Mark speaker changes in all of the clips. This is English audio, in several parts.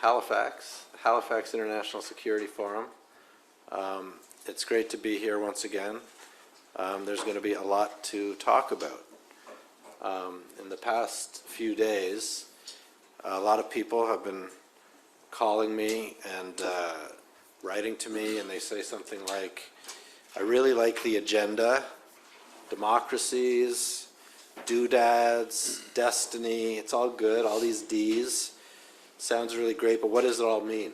Speaker 1: Halifax International Security Forum. It's great to be here once again. There's going to be a lot to talk about. In the past few days, a lot of people have been calling me and writing to me, and they say something like, I really like the agenda, democracies, doodads, destiny, it's all good, all these Ds. Sounds really great, but what does it all mean?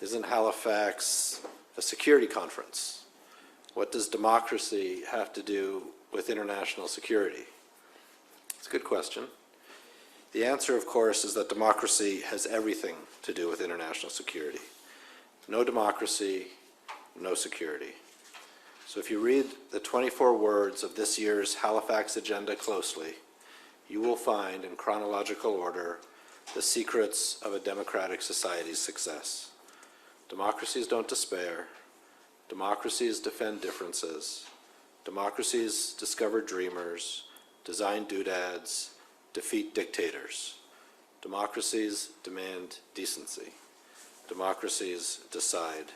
Speaker 1: Isn't Halifax a security conference? What does democracy have to do with international security? It's a good question. The answer, of course, is that democracy has everything to do with international security. No democracy, no security. So if you read the 24 words of this year's Halifax agenda closely, you will find in chronological order the secrets of a democratic society's success. Democracies don't despair. Democracies defend differences. Democracies discover dreamers, design doodads, defeat dictators. Democracies demand decency. Democracies decide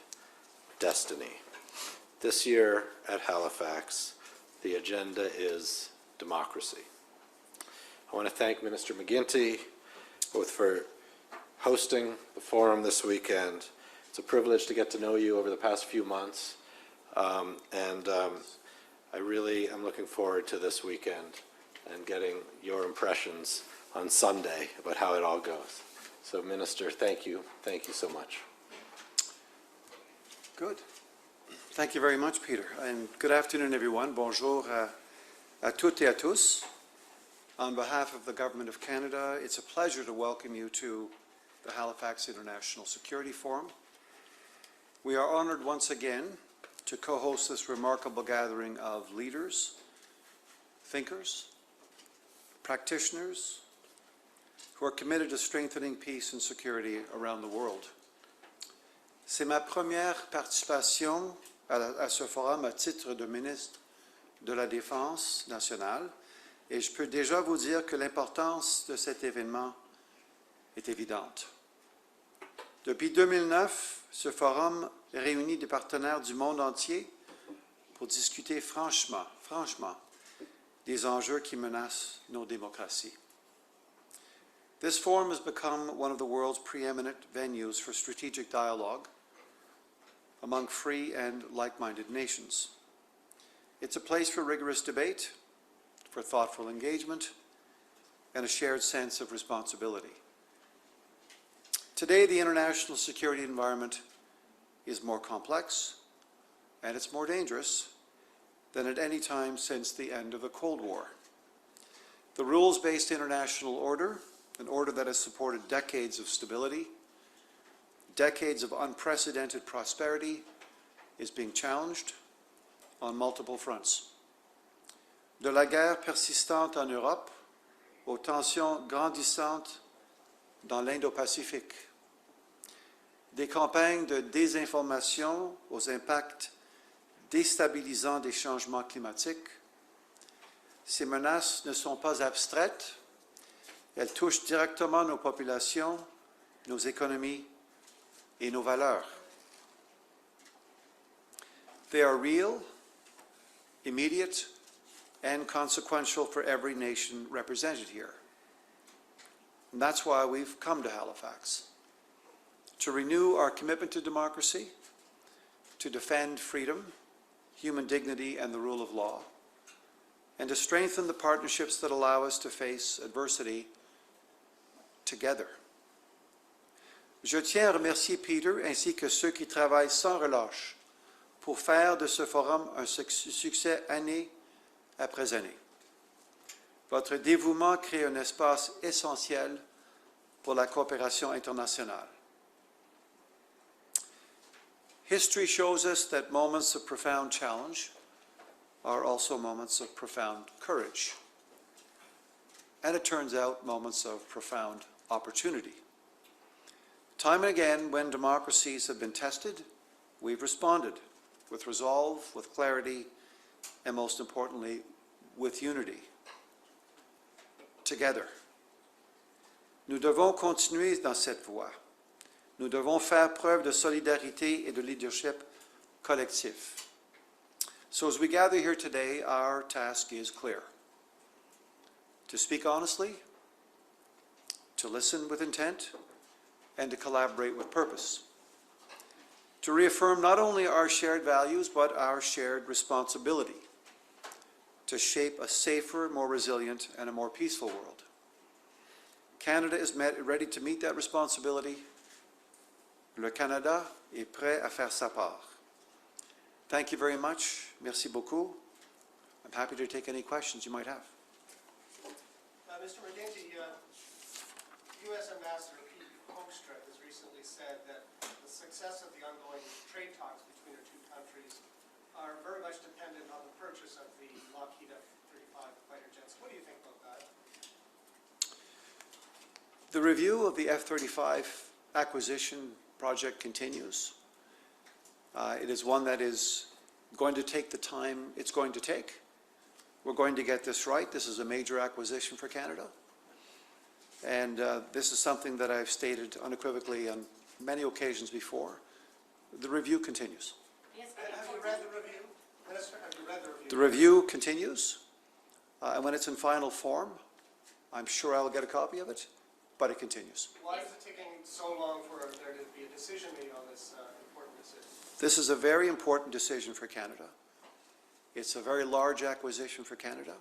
Speaker 1: destiny. This year at Halifax, the agenda is democracy. I want to thank Minister McGuinty both for hosting the forum this weekend. It's a privilege to get to know you over the past few months, and I really am looking forward to this weekend and getting your impressions on Sunday about how it all goes. So, Minister, thank you so much.
Speaker 2: Good. Thank you very much, Peter, and good afternoon, everyone. Bonjour à toutes et à tous. On behalf of the Government of Canada, it's a pleasure to welcome you to the Halifax International Security Forum. We are honored once again to co-host this remarkable gathering of leaders, thinkers, practitioners who are committed to strengthening peace and security around the world. C'est ma première participation à ce forum à titre de ministre de la Défense nationale. Et je peux déjà vous dire que l'importance de cet événement est évidente. Depuis 2009, ce forum réunit des partenaires du monde entier pour discuter franchement des enjeux qui menacent nos démocraties. This forum has become one of the world's preeminent venues for strategic dialogue among free and like-minded nations. It's a place for rigorous debate, for thoughtful engagement, and a shared sense of responsibility. Today, the international security environment is more complex, and it's more dangerous than at any time since the end of the Cold War. The rules-based international order, an order that has supported decades of stability, decades of unprecedented prosperity, is being challenged on multiple fronts. De la guerre persistante en Europe aux tensions grandissantes dans l'Indo-Pacifique, des campagnes de désinformation aux impacts déstabilisants des changements climatiques, ces menaces ne sont pas abstraites, elles touchent directement nos populations, nos économies et nos valeurs. They are real, immediate, and consequential for every nation represented here. And that's why we've come to Halifax, to renew our commitment to democracy, to defend freedom, human dignity, and the rule of law, and to strengthen the partnerships that allow us to face adversity together. Je tiens à remercier Peter ainsi que ceux qui travaillent sans relâche pour faire de ce forum un succès année après année. Votre dévouement crée un espace essentiel pour la coopération internationale. History shows us that moments of profound challenge are also moments of profound courage. And it turns out, moments of profound opportunity. Time and again, when democracies have been tested, we've responded with resolve, with clarity, and most importantly, with unity. Together. Nous devons continuer dans cette voie. Nous devons faire preuve de solidarité et de leadership collectif. So as we gather here today, our task is clear. To speak honestly, to listen with intent, and to collaborate with purpose. To reaffirm not only our shared values, but our shared responsibility to shape a safer, more resilient, and a more peaceful world. Canada is ready to meet that responsibility. Le Canada est prêt à faire sa part. Thank you very much. Merci beaucoup. I'm happy to take any questions you might have.
Speaker 3: Mr. McGuinty, U.S. Ambassador Pete Hoekstra has recently said that the success of the ongoing trade talks between our two countries are very much dependent on the purchase of the Lockheed F-35 fighter jets. What do you think about that?
Speaker 2: The review of the F-35 acquisition project continues. It is one that is going to take the time it's going to take. We're going to get this right. This is a major acquisition for Canada. And this is something that I've stated unequivocally on many occasions before. The review continues.
Speaker 3: Have you read the review? Minister, have you read the review?
Speaker 2: The review continues. And when it's in final form, I'm sure I'll get a copy of it, but it continues.
Speaker 3: Why is it taking so long for there to be a decision made on this important decision?
Speaker 2: This is a very important decision for Canada. It's a very large acquisition for Canada.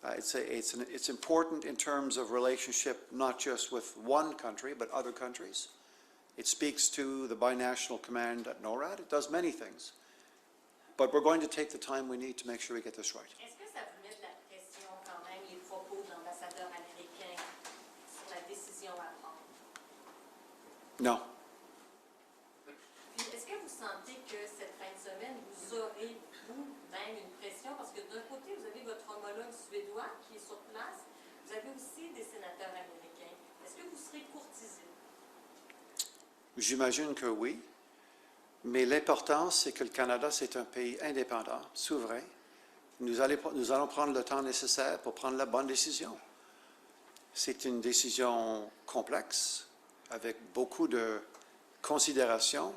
Speaker 2: It's important in terms of relationship, not just with one country, but other countries. It speaks to the binational command at NORAD. It does many things. But we're going to take the time we need to make sure we get this right.
Speaker 4: Est-ce que ça vous met de la pression quand même, les propos de l'ambassadeur américain sur la décision à prendre?
Speaker 2: No.
Speaker 4: Puis, est-ce que vous sentez que cette fin de semaine, vous aurez vous-même une pression? Parce que d'un côté, vous avez votre homologue suédois qui est sur place. Vous avez aussi des sénateurs américains. Est-ce que vous serez courtisé?
Speaker 2: J'imagine que oui. Mais l'important, c'est que le Canada, c'est un pays indépendant, souverain. Nous allons prendre le temps nécessaire pour prendre la bonne décision. C'est une décision complexe, avec beaucoup de considérations,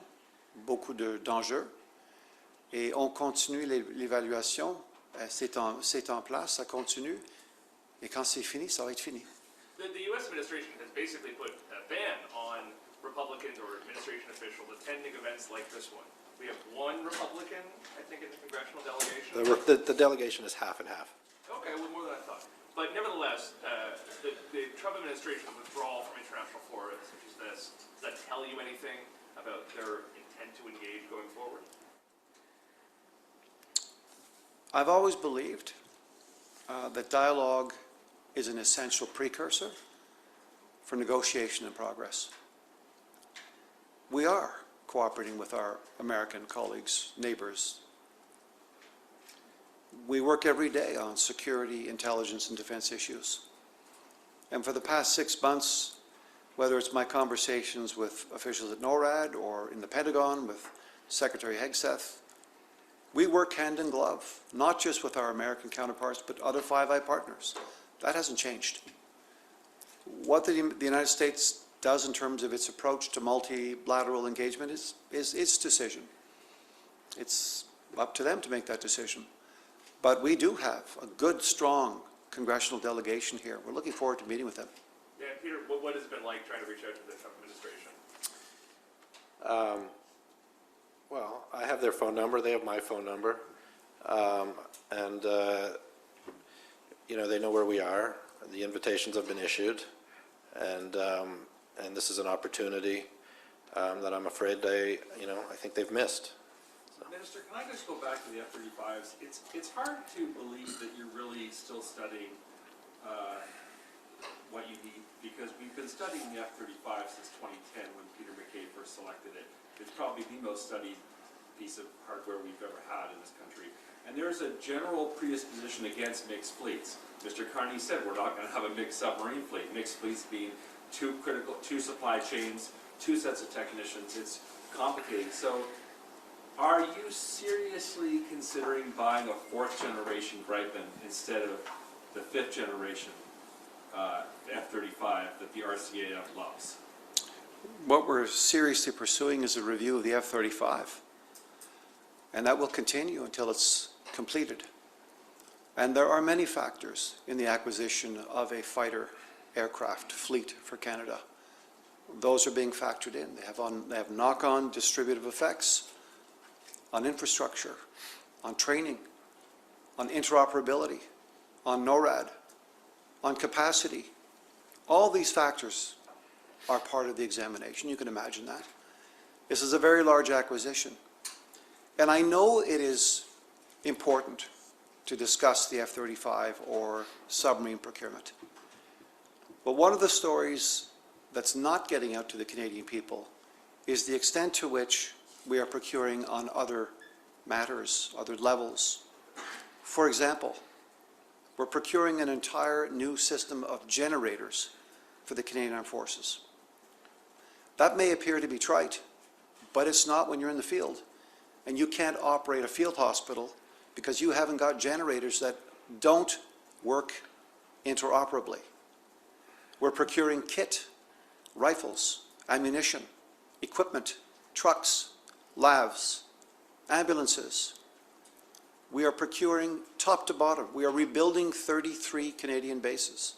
Speaker 2: beaucoup d'enjeux. Et on continue l'évaluation. C'est en place, ça continue. Et quand c'est fini, ça va être fini.
Speaker 5: The U.S. administration has basically put a ban on Republicans or administration officials attending events like this one. We have one Republican, I think, in the congressional delegation.
Speaker 1: The delegation is half and half.
Speaker 5: Okay, well, more than I thought. But nevertheless, the Trump administration's withdrawal from international forums such as this, does that tell you anything about their intent to engage going forward?
Speaker 2: I've always believed that dialogue is an essential precursor for negotiation and progress. We are cooperating with our American colleagues, neighbors. We work every day on security, intelligence, and defense issues. And for the past 6 months, whether it's my conversations with officials at NORAD or in the Pentagon with Secretary Hegseth, we work hand in glove, not just with our American counterparts, but other Five Eye partners. That hasn't changed. What the United States does in terms of its approach to multilateral engagement is its decision. It's up to them to make that decision. But we do have a good, strong congressional delegation here. We're looking forward to meeting with them.
Speaker 5: Yeah, Peter, what has it been like trying to reach out to the Trump administration?
Speaker 1: Well, I have their phone number, they have my phone number, and they know where we are. The invitations have been issued, and this is an opportunity that I'm afraid I think they've missed.
Speaker 6: Minister, can I just go back to the F-35s? It's hard to believe that you're really still studying what you need, because we've been studying the F-35 since 2010 when Peter McKay first selected it. It's probably the most studied piece of hardware we've ever had in this country. And there's a general predisposition against mixed fleets. Mr. Carney said we're not going to have a mixed submarine fleet. Mixed fleets being two supply chains, 2 sets of technicians. It's complicated. So are you seriously considering buying a 4th generation Gripen instead of the 5th generation F-35 that the RCAF loves?
Speaker 2: what we're seriously pursuing is a review of the F-35. And that will continue until it's completed. And there are many factors in the acquisition of a fighter aircraft fleet for Canada. Those are being factored in. They have knock-on distributive effects on infrastructure, on training, on interoperability, on NORAD, on capacity. All these factors are part of the examination. You can imagine that. This is a very large acquisition. And I know it is important to discuss the F-35 or submarine procurement. But one of the stories that's not getting out to the Canadian people is the extent to which we are procuring on other matters, other levels. For example, we're procuring an entire new system of generators for the Canadian Armed Forces. That may appear to be trite, but it's not when you're in the field. And you can't operate a field hospital because you haven't got generators that don't work interoperably. We're procuring kit, rifles, ammunition, equipment, trucks, LAVs, ambulances. We are procuring top to bottom. We are rebuilding 33 Canadian bases.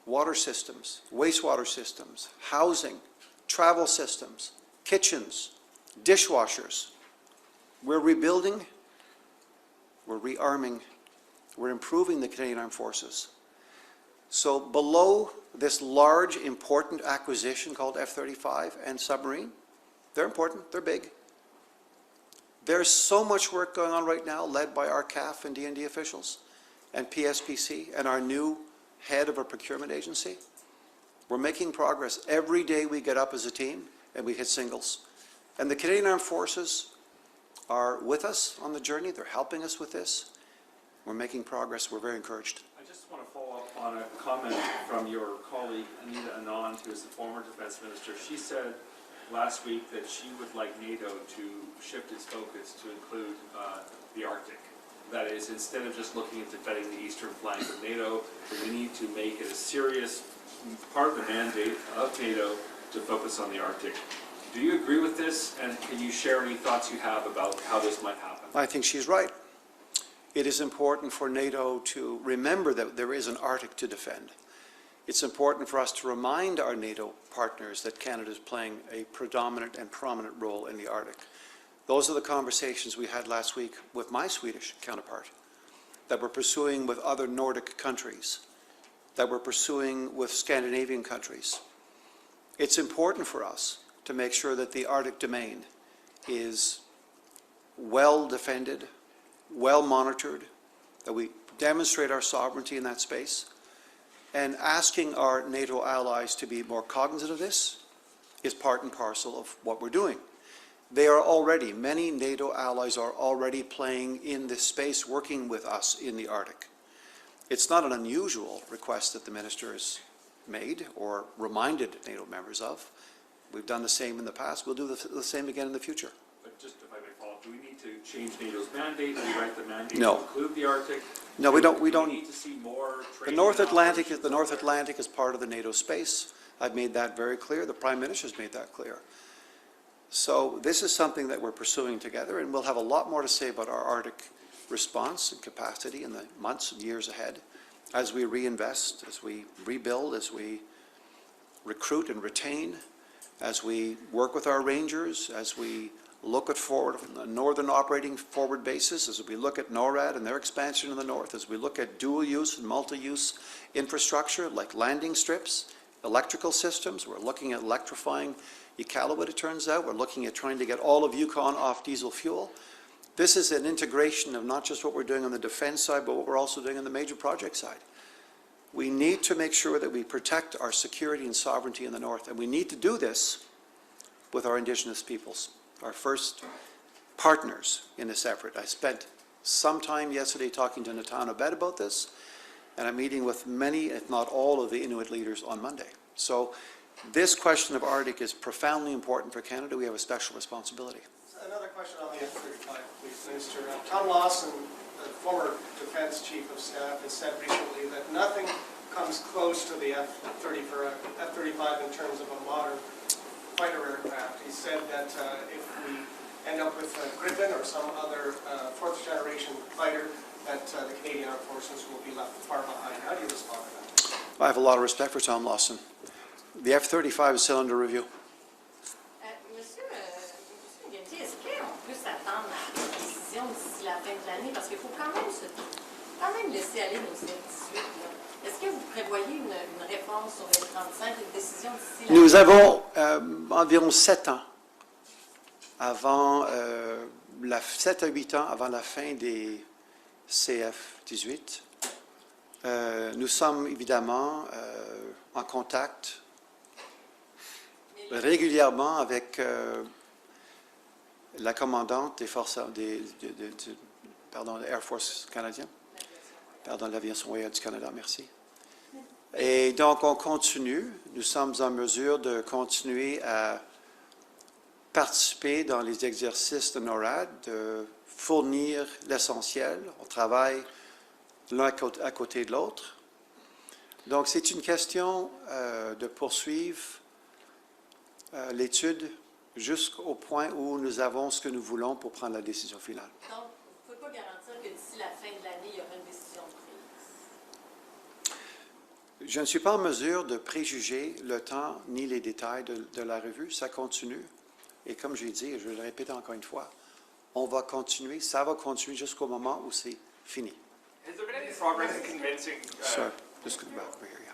Speaker 2: Water systems, wastewater systems, housing, travel systems, kitchens, dishwashers. We're rebuilding, we're rearming, we're improving the Canadian Armed Forces. So below this large, important acquisition called F-35 and submarine, they're important, they're big. There's so much work going on right now led by our CAF and D&D officials and PSPC and our new head of a procurement agency. We're making progress. Every day we get up as a team and we hit singles. And the Canadian Armed Forces are with us on the journey. They're helping us with this. We're making progress. We're very encouraged.
Speaker 6: I just want to follow up on a comment from your colleague, Anita Anand, who is the former defense minister. She said last week that she would like NATO to shift its focus to include the Arctic. That is, instead of just looking at defending the eastern flank of NATO, we need to make it a serious part of the mandate of NATO to focus on the Arctic. Do you agree with this, and can you share any thoughts you have about how this might happen?
Speaker 2: I think she's right. It is important for NATO to remember that there is an Arctic to defend. It's important for us to remind our NATO partners that Canada is playing a predominant and prominent role in the Arctic. Those are the conversations we had last week with my Swedish counterpart, that we're pursuing with other Nordic countries, that we're pursuing with Scandinavian countries. It's important for us to make sure that the Arctic domain is well defended, well monitored, that we demonstrate our sovereignty in that space. And asking our NATO allies to be more cognizant of this is part and parcel of what we're doing. They are already, many NATO allies are already playing in this space, working with us in the Arctic. It's not an unusual request that the minister has made or reminded NATO members of. We've done the same in the past. We'll do the same again in the future.
Speaker 6: But just if I may follow up, do we need to change NATO's mandate, rewrite the mandate
Speaker 2: No.
Speaker 6: to include the Arctic?
Speaker 2: No, we don't.
Speaker 6: Do we need to see more
Speaker 2: The
Speaker 6: training
Speaker 2: North
Speaker 6: and
Speaker 2: Atlantic
Speaker 6: operations
Speaker 2: is part of the NATO space. I've made that very clear. The Prime Minister's made that clear. So this is something that we're pursuing together, and we'll have a lot more to say about our Arctic response and capacity in the months and years ahead as we reinvest, as we rebuild, as we recruit and retain, as we work with our Rangers, as we look at northern operating forward bases, as we look at NORAD and their expansion in the north, as we look at dual-use and multi-use infrastructure like landing strips, electrical systems. We're looking at electrifying Iqaluit, it turns out. We're looking at trying to get all of Yukon off diesel fuel. This is an integration of not just what we're doing on the defense side, but what we're also doing on the major project side. We need to make sure that we protect our security and sovereignty in the north, and we need to do this with our Indigenous peoples, our first partners in this effort. I spent some time yesterday talking to Natana Bet about this, and I'm meeting with many, if not all, of the Inuit leaders on Monday. So this question of Arctic is profoundly important for Canada. We have a special responsibility.
Speaker 3: Another question on the F-35, please, Minister. Tom Lawson, the former Defense Chief of Staff, has said recently that nothing comes close to the F-35 F-35 in terms of a modern fighter aircraft. He said that if we end up with a Gripen or some other fourth-generation fighter, that the Canadian Armed Forces will be left far behind. How do you respond to that?
Speaker 2: I have a lot of respect for Tom Lawson. The F-35 is still under review.
Speaker 4: Monsieur McGuinty, est-ce qu'on peut s'attendre à une décision d'ici la fin de l'année? Parce qu'il faut quand même laisser aller nos F-18. là. Est-ce que vous prévoyez une réponse sur les 35, une décision d'ici la
Speaker 2: Nous
Speaker 4: fin de l'année?
Speaker 2: avons environ 7 ans avant 7 à 8 ans avant la fin des CF-18. Nous sommes évidemment en contact régulièrement avec la commandante des forces de l'Air Force canadien, l'aviation royale du Canada, merci. Et donc on continue, nous sommes en mesure de continuer à participer dans les exercices de NORAD, de fournir l'essentiel. On travaille l'un à côté de l'autre. Donc, c'est une question de poursuivre l'étude jusqu'au point où nous avons ce que nous voulons pour prendre la décision finale.
Speaker 4: Donc, vous ne pouvez pas garantir que d'ici la fin de l'année, il y aura une décision prise.
Speaker 2: Je ne suis pas en mesure de préjuger le temps ni les détails de la revue. Ça continue. Et comme j'ai dit, et je le répète encore une fois, on va continuer, ça va continuer jusqu'au moment où c'est fini.
Speaker 5: Has there been any progress in convincing?
Speaker 2: Sir, just go back over here, yeah.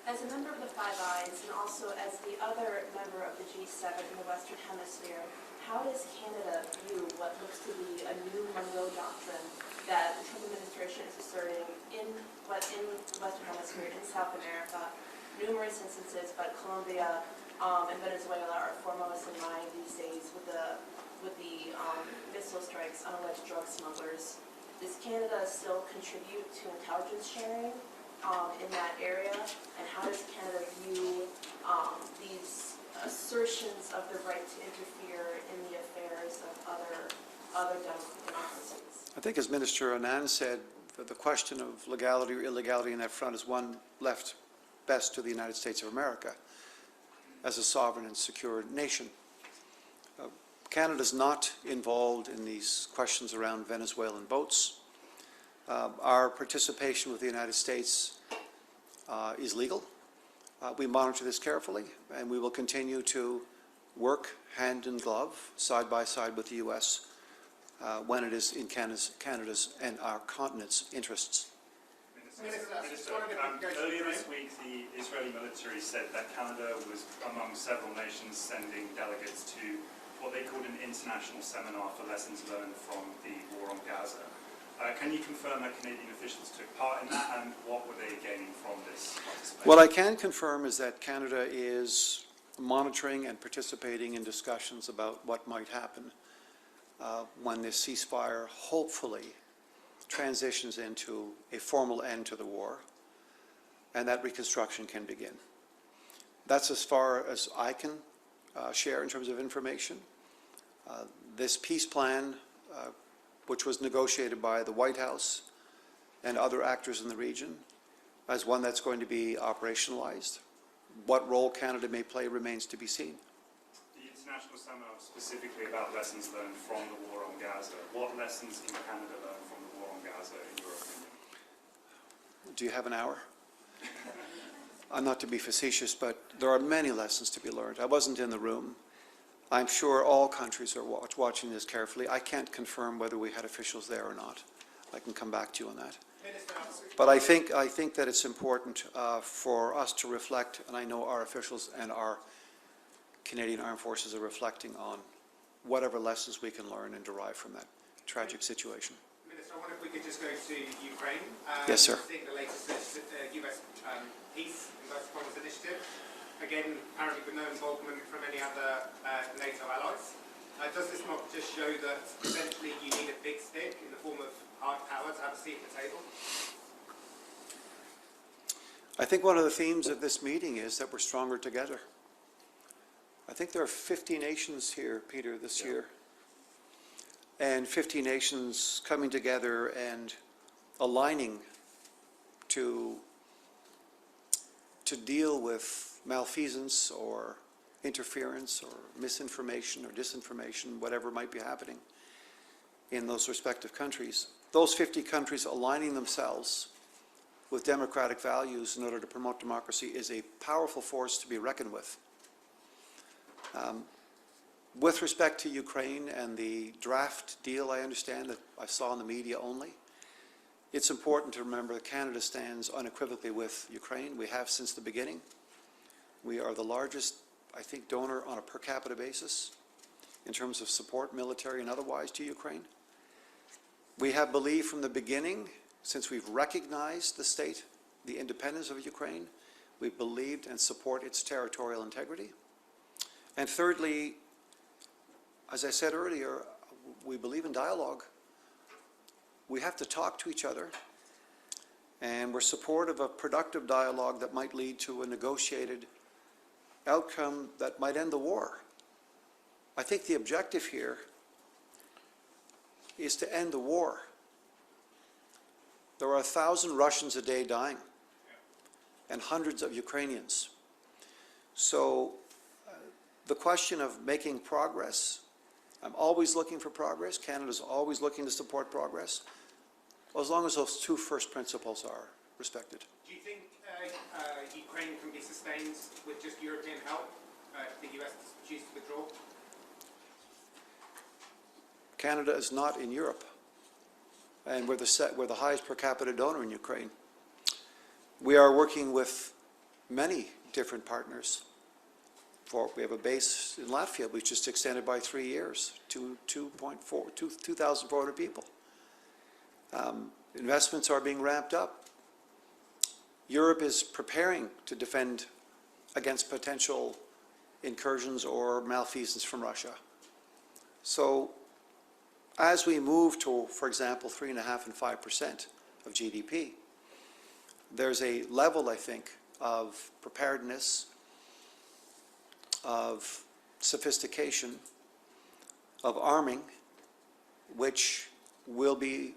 Speaker 7: As a member of the Five Eyes and also as the other member of the G7 in the Western Hemisphere, how does Canada view what looks to be a new Monroe Doctrine that the Trump administration is asserting in the Western Hemisphere, in South America? Numerous instances, but Colombia and Venezuela are foremost in mind these days with the missile strikes on alleged drug smugglers. Does Canada still contribute to intelligence sharing in that area? And how does Canada view these assertions of the right to interfere in the affairs of other democracies?
Speaker 2: I think as Minister Anand said, the question of legality or illegality in that front is one left best to the United States of America as a sovereign and secure nation. Canada is not involved in these questions around Venezuelan boats. Our participation with the United States is legal. We monitor this carefully, and we will continue to work hand in glove, side by side with the U.S. When it is in Canada's and our continent's interests.
Speaker 8: Earlier this week, the Israeli military said that Canada was among several nations sending delegates to what they called an international seminar for lessons learned from the war on Gaza. Can you confirm that Canadian officials took part in that, and what were they gaining from this participation?
Speaker 2: What I can confirm is that Canada is monitoring and participating in discussions about what might happen when this ceasefire hopefully transitions into a formal end to the war, and that reconstruction can begin. That's as far as I can share in terms of information. This peace plan, which was negotiated by the White House and other actors in the region, as one that's going to be operationalized. What role Canada may play remains to be seen.
Speaker 8: The international seminar was specifically about lessons learned from the war on Gaza. What lessons can Canada learn from the war on Gaza, in your opinion?
Speaker 2: Do you have an hour? Not to be facetious, but there are many lessons to be learned. I wasn't in the room. I'm sure all countries are watching this carefully. I can't confirm whether we had officials there or not. I can come back to you on that. But I think that it's important for us to reflect, and I know our officials and our Canadian Armed Forces are reflecting on whatever lessons we can learn and derive from that tragic situation.
Speaker 9: Minister, I wonder if we could just go to Ukraine.
Speaker 2: Yes, sir.
Speaker 9: Seeing the latest US peace and Commerce initiative. Again, apparently with no involvement from any other NATO allies. Does this not just show that essentially you need a big stick in the form of hard power to have a seat at the table?
Speaker 2: I think one of the themes of this meeting is that we're stronger together. I think there are 50 nations here, Peter, this year. And 50 nations coming together and aligning to to deal with malfeasance or interference or misinformation or disinformation, whatever might be happening in those respective countries. Those 50 countries aligning themselves with democratic values in order to promote democracy is a powerful force to be reckoned with. With respect to Ukraine and the draft deal, I understand that I saw in the media only, it's important to remember that Canada stands unequivocally with Ukraine. We have since the beginning. We are the largest, I think, donor on a per capita basis in terms of support, military and otherwise, to Ukraine. We have believed from the beginning, since we've recognized the state, the independence of Ukraine, we've believed and support its territorial integrity. And thirdly, as I said earlier, we believe in dialogue. We have to talk to each other, and we're supportive of productive dialogue that might lead to a negotiated outcome that might end the war. I think the objective here is to end the war. There are 1,000 Russians a day dying, and hundreds of Ukrainians. So the question of making progress, I'm always looking for progress. Canada's always looking to support progress, as long as those two first principles are respected.
Speaker 9: Do you think Ukraine can be sustained with just European help if the US chooses to withdraw?
Speaker 2: Canada is not in Europe, and we're the highest per capita donor in Ukraine. We are working with many different partners. We have a base in Latvia, which just extended by 3 years to 2,400 people. Investments are being ramped up. Europe is preparing to defend against potential incursions or malfeasance from Russia. So as we move to, for example, 3.5% and 5% of GDP, there's a level, I think, of preparedness, of sophistication, of arming, which will be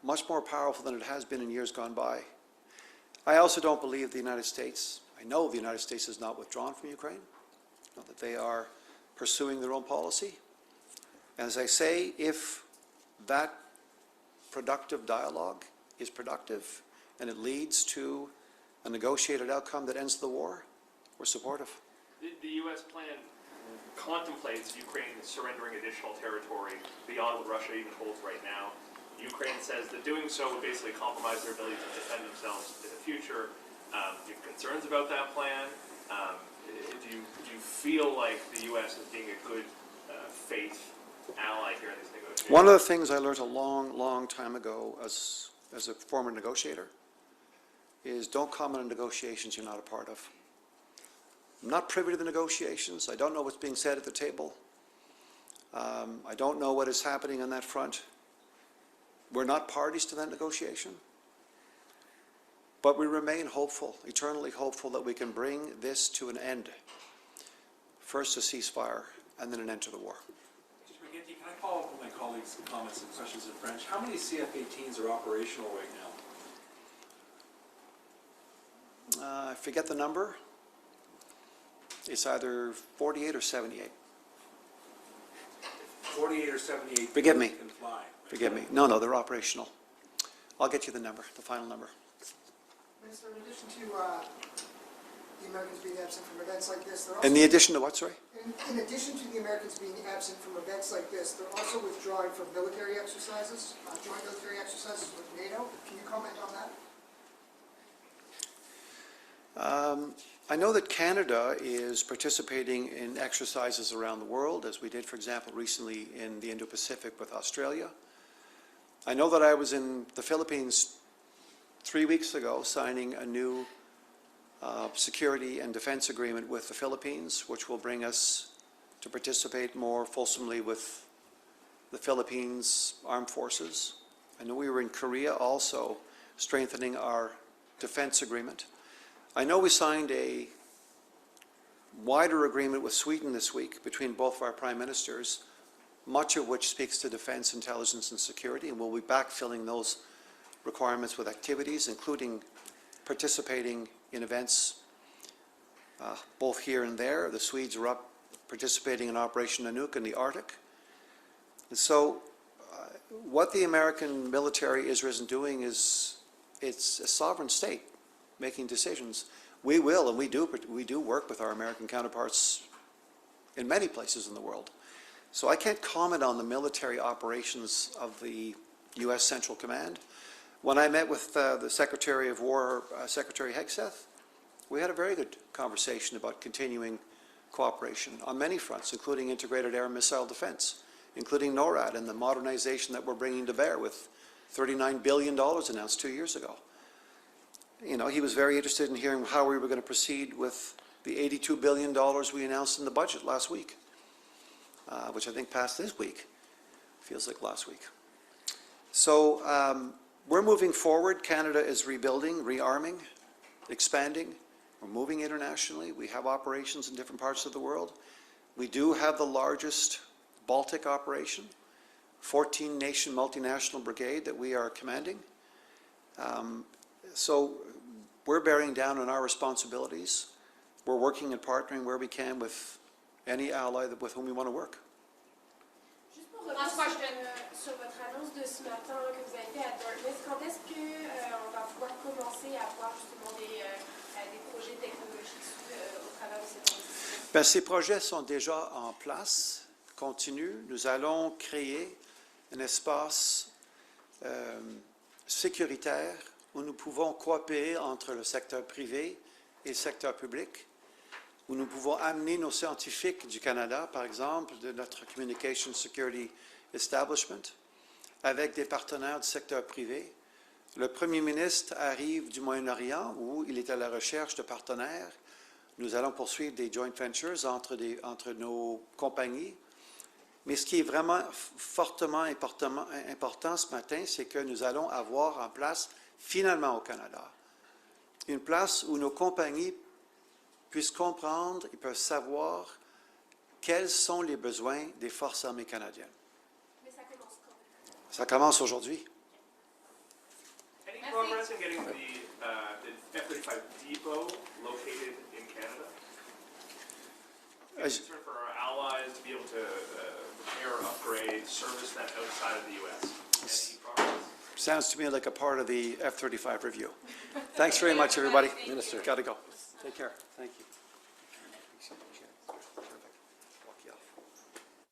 Speaker 2: much more powerful than it has been in years gone by. I also don't believe the United States, I know the United States is not withdrawn from Ukraine, I know that they are pursuing their own policy. And as I say, if that productive dialogue is productive and it leads to a negotiated outcome that ends the war, we're supportive.
Speaker 5: The U.S. plan contemplates Ukraine surrendering additional territory beyond what Russia even holds right now. Ukraine says that doing so would basically compromise their ability to defend themselves in the future. Do you have concerns about that plan? Do you feel like the U.S. is being a good faith ally here in these negotiations?
Speaker 2: One of the things I learned a long, long time ago as a former negotiator is don't comment on negotiations you're not a part of. I'm not privy to the negotiations. I don't know what's being said at the table. I don't know what is happening on that front. We're not parties to that negotiation. But we remain hopeful, eternally hopeful, that we can bring this to an end. First a ceasefire, and then an end to the war.
Speaker 6: Mr. McGuinty, can I follow up on my colleagues' comments and questions in French? How many CF-18s are operational right now?
Speaker 2: I forget the number. It's either 48 or 78.
Speaker 6: 48 or 78
Speaker 2: Forgive me.
Speaker 6: can fly.
Speaker 2: Forgive me. No, they're operational. I'll get you the number, the final number.
Speaker 10: Minister, in addition to the Americans being absent from events like this, they're also...
Speaker 2: In the addition to what, sorry?
Speaker 10: In addition to the Americans being absent from events like this, they're also withdrawing from military exercises, joint military exercises with NATO. Can you comment on that?
Speaker 2: I know that Canada is participating in exercises around the world, as we did, for example, recently in the Indo-Pacific with Australia. I know that I was in the Philippines 3 weeks ago signing a new security and defense agreement with the Philippines, which will bring us to participate more fulsomely with the Philippines Armed Forces. I know we were in Korea also strengthening our defense agreement. I know we signed a wider agreement with Sweden this week between both of our prime ministers, much of which speaks to defense, intelligence and security, and we'll be backfilling those requirements with activities, including participating in events both here and there. The Swedes are up participating in Operation Nanook in the Arctic. And so what the American military is doing is it's a sovereign state making decisions. We will, and we do work with our American counterparts in many places in the world. So I can't comment on the military operations of the U.S. Central Command. When I met with the Secretary of War, Secretary Hegseth, we had a very good conversation about continuing cooperation on many fronts, including integrated air and missile defense, including NORAD and the modernization that we're bringing to bear with $39 billion announced 2 years ago. You know, he was very interested in hearing how we were going to proceed with the $82 billion we announced in the budget last week, which I think passed this week. Feels like last week. So we're moving forward. Canada is rebuilding, rearming, expanding. We're moving internationally. We have operations in different parts of the world. We do have the largest Baltic operation, 14-nation multinational brigade that we are commanding. So we're bearing down on our responsibilities. We're working and partnering where we can with any ally with whom we want to work.
Speaker 7: Juste pour revenir sur votre annonce de ce matin là, que vous avez fait à Dartmouth, quand est-ce qu'on va pouvoir commencer à voir justement des projets technologiques au travers de cette investissement?
Speaker 2: Ben, ces projets sont déjà en place, continus. Nous allons créer un espace sécuritaire où nous pouvons coopérer entre le secteur privé et le secteur public, où nous pouvons amener nos scientifiques du Canada, par exemple, de notre Communication Security Establishment, avec des partenaires du secteur privé. Le Premier ministre arrive du Moyen-Orient, où il est à la recherche de partenaires. Nous allons poursuivre des joint ventures entre nos compagnies. Mais ce qui est vraiment fortement important ce matin, c'est que nous allons avoir en place, finalement au Canada, une place où nos compagnies puissent comprendre et peuvent savoir quels sont les besoins des forces armées canadiennes.
Speaker 7: Mais ça commence quand?
Speaker 2: Ça commence aujourd'hui.
Speaker 5: Any progress in getting the F-35 depot located in Canada?
Speaker 2: As-
Speaker 5: Concern for our allies to be able to repair, upgrade, service that outside of the U.S. Any progress?
Speaker 2: Sounds to me like a part of the F-35 review. Thanks very much, everybody.
Speaker 1: Minister.
Speaker 2: Got to go. Take care. Thank you.